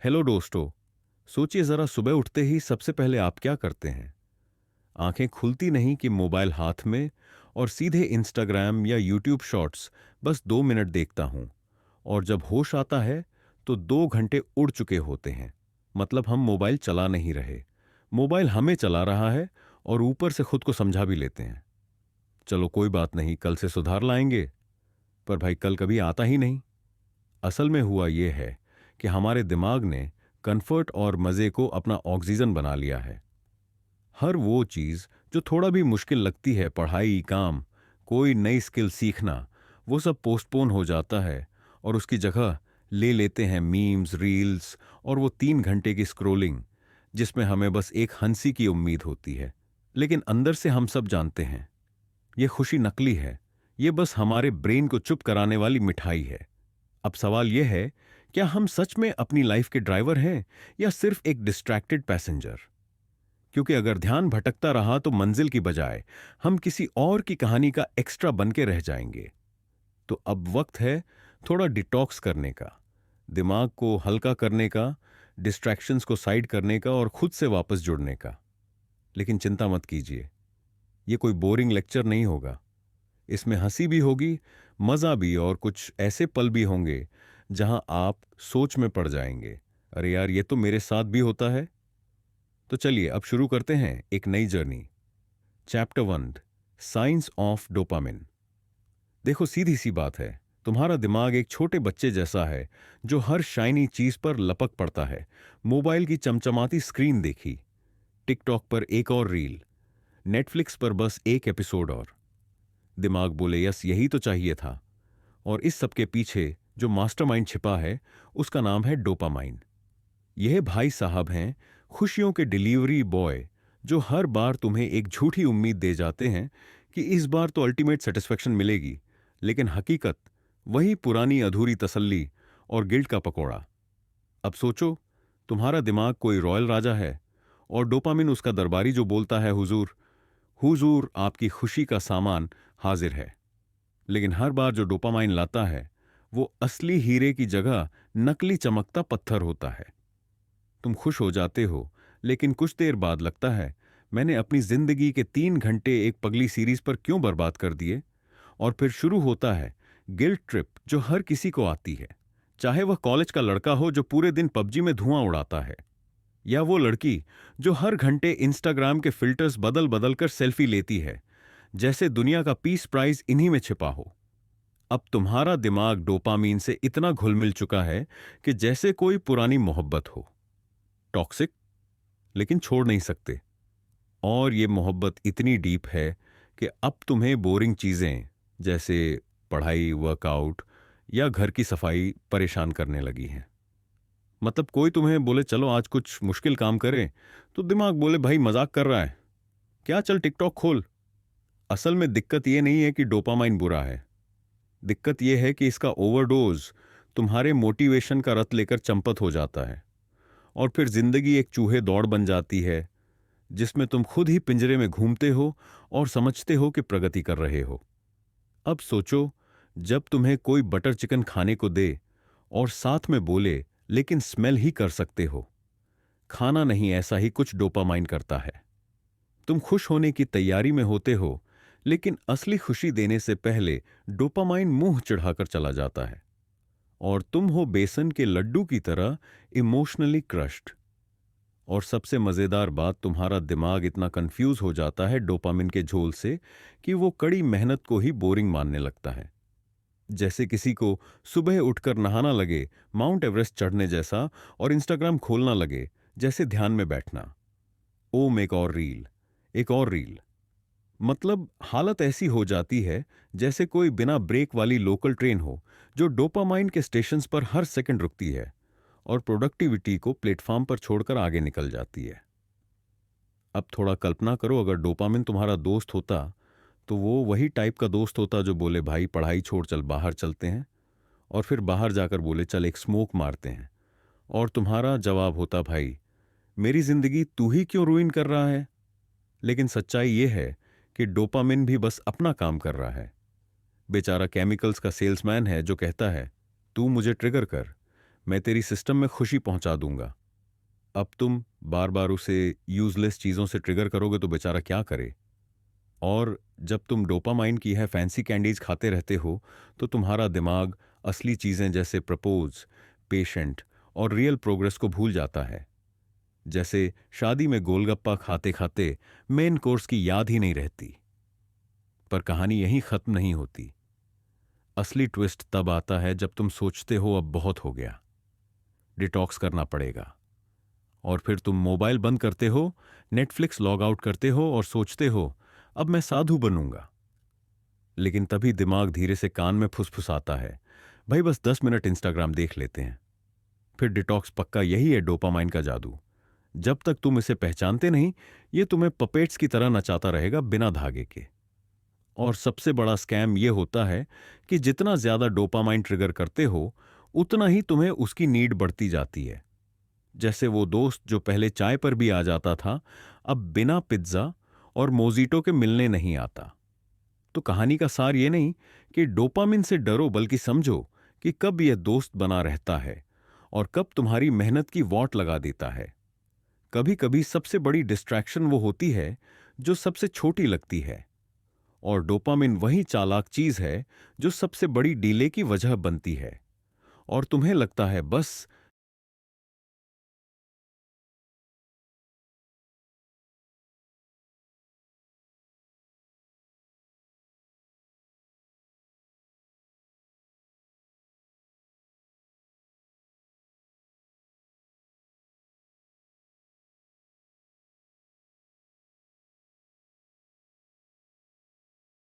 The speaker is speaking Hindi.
हेलो दोस्तों। सोचिए जरा, सुबह उठते ही सबसे पहले आप क्या करते हैं? आंखें खुलती नहीं कि मोबाइल हाथ में और सीधे इंस्टाग्राम या यूट्यूब शॉर्ट्स। बस 2 मिनट देखता हूं और जब होश आता है तो 2 घंटे उड़ चुके होते हैं। मतलब हम मोबाइल चला नहीं रहे, मोबाइल हमें चला रहा है। और ऊपर से खुद को समझा भी लेते हैं, चलो कोई बात नहीं, कल से सुधार लाएंगे। पर भाई कल कभी आता ही नहीं। असल में हुआ यह है कि हमारे दिमाग ने कंफर्ट और मजे को अपना ऑक्सीजन बना लिया है। हर वो चीज जो थोड़ा भी मुश्किल लगती है, पढ़ाई, काम, कोई नई स्किल सीखना, वो सब पोस्टपोन हो जाता है और उसकी जगह ले लेते हैं मीम्स, रील्स और वो 3 घंटे की स्क्रोलिंग, जिसमें हमें बस एक हंसी की उम्मीद होती है। लेकिन अंदर से हम सब जानते हैं ये खुशी नकली है, ये बस हमारे ब्रेन को चुप कराने वाली मिठाई है। अब सवाल यह है, क्या हम सच में अपनी लाइफ के ड्राइवर हैं या सिर्फ एक डिस्ट्रैक्टेड पैसेंजर? क्योंकि अगर ध्यान भटकता रहा तो मंजिल की बजाय हम किसी और की कहानी का एक्स्ट्रा बन के रह जाएंगे। तो अब वक्त है थोड़ा डिटॉक्स करने का, दिमाग को हल्का करने का, डिस्ट्रैक्शंस को साइड करने का और खुद से वापस जुड़ने का। लेकिन चिंता मत कीजिए, ये कोई बोरिंग लेक्चर नहीं होगा। इसमें हंसी भी होगी, मजा भी, और कुछ ऐसे पल भी होंगे जहां आप सोच में पड़ जाएंगे, अरे यार ये तो मेरे साथ भी होता है। तो चलिए अब शुरू करते हैं एक नई journey. Chapter 1, science of dopamine. देखो, सीधी सी बात है, तुम्हारा दिमाग एक छोटे बच्चे जैसा है जो हर शाइनी चीज पर लपक पड़ता है। मोबाइल की चमचमाती स्क्रीन देखी, टिकटॉक पर एक और रील, नेटफ्लिक्स पर बस एक एपिसोड और। दिमाग बोले यस यही तो चाहिए था। और इस सब के पीछे जो मास्टरमाइंड छिपा है उसका नाम है डोपामाइन। यह भाई साहब हैं खुशियों के डिलीवरी बॉय, जो हर बार तुम्हें एक झूठी उम्मीद दे जाते हैं कि इस बार तो अल्टीमेट सेटिस्फेक्शन मिलेगी, लेकिन हकीकत वही पुरानी अधूरी तसल्ली और गिल्ट का पकोड़ा। अब सोचो, तुम्हारा दिमाग कोई रॉयल राजा है और डोपामिन उसका दरबारी जो बोलता है हुजूर, हुजूर आपकी खुशी का सामान हाजिर है। लेकिन हर बार जो डोपामाइन लाता है वो असली हीरे की जगह नकली चमकता पत्थर होता है। तुम खुश हो जाते हो, लेकिन कुछ देर बाद लगता है मैंने अपनी जिंदगी के 3 घंटे एक पगली सीरीज पर क्यों बर्बाद कर दिए। और फिर शुरू होता है गिल्ट ट्रिप, जो हर किसी को आती है, चाहे वह कॉलेज का लड़का हो जो पूरे दिन पबजी में धुआं उड़ाता है, या वो लड़की जो हर घंटे इंस्टाग्राम के फिल्टर्स बदल बदल कर सेल्फी लेती है, जैसे दुनिया का पीस प्राइज इन्हीं में छिपा हो। अब तुम्हारा दिमाग डोपामीन से इतना घुल मिल चुका है कि जैसे कोई पुरानी मोहब्बत हो, टॉक्सिक, लेकिन छोड़ नहीं सकते। और ये मोहब्बत इतनी डीप है कि अब तुम्हें बोरिंग चीजें जैसे पढ़ाई, वर्कआउट या घर की सफाई परेशान करने लगी हैं। मतलब कोई तुम्हें बोले चलो आज कुछ मुश्किल काम करें, तो दिमाग बोले भाई मजाक कर रहा है क्या, चल टिकटॉक खोल। असल में दिक्कत यह नहीं है कि डोपामाइन बुरा है, दिक्कत यह है कि इसका ओवरडोज तुम्हारे मोटिवेशन का रथ लेकर चंपत हो जाता है। और फिर जिंदगी एक चूहे दौड़ बन जाती है जिसमें तुम खुद ही पिंजरे में घूमते हो और समझते हो कि प्रगति कर रहे हो। अब सोचो, जब तुम्हें कोई बटर चिकन खाने को दे और साथ में बोले लेकिन स्मेल ही कर सकते हो, खाना नहीं, ऐसा ही कुछ डोपामाइन करता है। तुम खुश होने की तैयारी में होते हो, लेकिन असली खुशी देने से पहले डोपामाइन मुंह चिढ़ाकर चला जाता है और तुम हो बेसन के लड्डू की तरह इमोशनली क्रश्ड। और सबसे मजेदार बात, तुम्हारा दिमाग इतना कंफ्यूज हो जाता है डोपामिन के झोल से कि वो कड़ी मेहनत को ही बोरिंग मानने लगता है। जैसे किसी को सुबह उठकर नहाना लगे माउंट एवरेस्ट चढ़ने जैसा, और इंस्टाग्राम खोलना लगे जैसे ध्यान में बैठना। ओम एक और रील, एक और रील। मतलब हालत ऐसी हो जाती है जैसे कोई बिना ब्रेक वाली लोकल ट्रेन हो जो डोपामाइन के स्टेशंस पर हर सेकंड रुकती है और प्रोडक्टिविटी को प्लेटफॉर्म पर छोड़कर आगे निकल जाती है। अब थोड़ा कल्पना करो, अगर डोपामिन तुम्हारा दोस्त होता तो वो वही टाइप का दोस्त होता जो बोले भाई पढ़ाई छोड़ चल बाहर चलते हैं, और फिर बाहर जाकर बोले चल एक स्मोक मारते हैं। और तुम्हारा जवाब होता भाई मेरी जिंदगी तू ही क्यों रुइन कर रहा है। लेकिन सच्चाई ये है कि डोपामिन भी बस अपना काम कर रहा है। बेचारा केमिकल्स का सेल्समैन है जो कहता है तू मुझे ट्रिगर कर, मैं तेरी सिस्टम में खुशी पहुंचा दूंगा। अब तुम बार बार उसे यूजलेस चीजों से ट्रिगर करोगे तो बेचारा क्या करे। और जब तुम डोपामाइन की है फैंसी कैंडीज खाते रहते हो तो तुम्हारा दिमाग असली चीजें जैसे प्रपोज, पेशेंट और रियल प्रोग्रेस को भूल जाता है। जैसे शादी में गोलगप्पा खाते खाते मेन कोर्स की याद ही नहीं रहती। पर कहानी यहीं खत्म नहीं होती। असली ट्विस्ट तब आता है जब तुम सोचते हो अब बहुत हो गया, डिटॉक्स करना पड़ेगा। और फिर तुम मोबाइल बंद करते हो, नेटफ्लिक्स लॉग आउट करते हो और सोचते हो अब मैं साधु बनूंगा। लेकिन तभी दिमाग धीरे से कान में फुसफुसाता है, भाई बस 10 मिनट इंस्टाग्राम देख लेते हैं। फिर डिटॉक्स पक्का यही है डोपामाइन का जादू। जब तक तुम इसे पहचानते नहीं, ये तुम्हें पपेट्स की तरह नचाता रहेगा बिना धागे के। और सबसे बड़ा स्कैम ये होता है कि जितना ज्यादा डोपामाइन ट्रिगर करते हो, उतना ही तुम्हें उसकी नीड बढ़ती जाती है। जैसे वो दोस्त जो पहले चाय पर भी आ जाता था, अब बिना पिज्जा और मोजीटो के मिलने नहीं आता। तो कहानी का सार ये नहीं कि डोपामिन से डरो, बल्कि समझो कि कब यह दोस्त बना रहता है और कब तुम्हारी मेहनत की वॉट लगा देता है। कभी कभी सबसे बड़ी डिस्ट्रैक्शन वो होती है जो सबसे छोटी लगती है। और डोपामिन वही चालाक चीज है जो सबसे बड़ी डीले की वजह बनती है। और तुम्हें लगता है बस